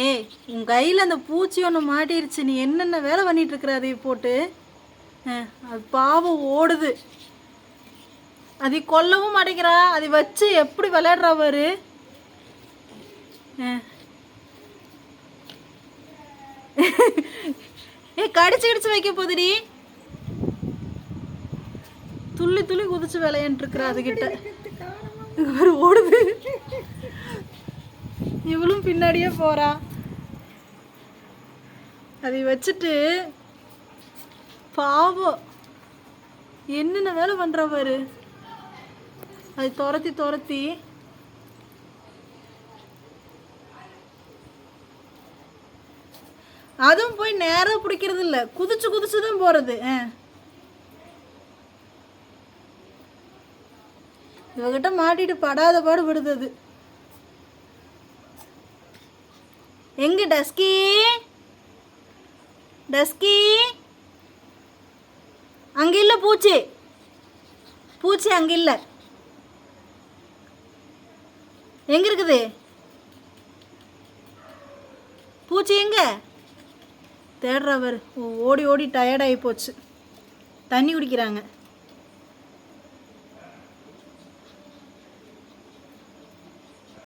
ஏய், உன் கையில் அந்த பூச்சி ஒன்று மாட்டிருச்சு. நீ என்னென்ன வேலை பண்ணிட்டு இருக்கிற அதை போட்டு? அது பாவம் ஓடுது. அதை கொல்லவும் மாட்டேங்கிறா. அதை வச்சு எப்படி விளையாடுறா பாரு. கடிச்சு கடிச்சு வைக்க போதுடி. துள்ளி துள்ளி குதிச்சு விளையாண்டு இருக்கிற அதுகிட்ட ஓடுது. இவளும் பின்னாடியே போறா. அதை வச்சுட்டு பாவம் என்னென்ன வேலை பண்ற பாரு. அது துரத்தி துரத்தி அதுவும் போய் நேரம் பிடிக்கிறது இல்லை, குதிச்சு குதிச்சு தான் போறது. இவகிட்ட மாட்டிட்டு படாத பாடு விடுது அது. எங்க டஸ்கி? டஸ்கி அங்க இல்ல. பூச்சி பூச்சி அங்க இல்ல. எங்க இருக்குது பூச்சி? எங்க தேடுறவர்? ஓடி ஓடி டயர்டாகி போச்சு. தண்ணி குடிக்கிறாங்க.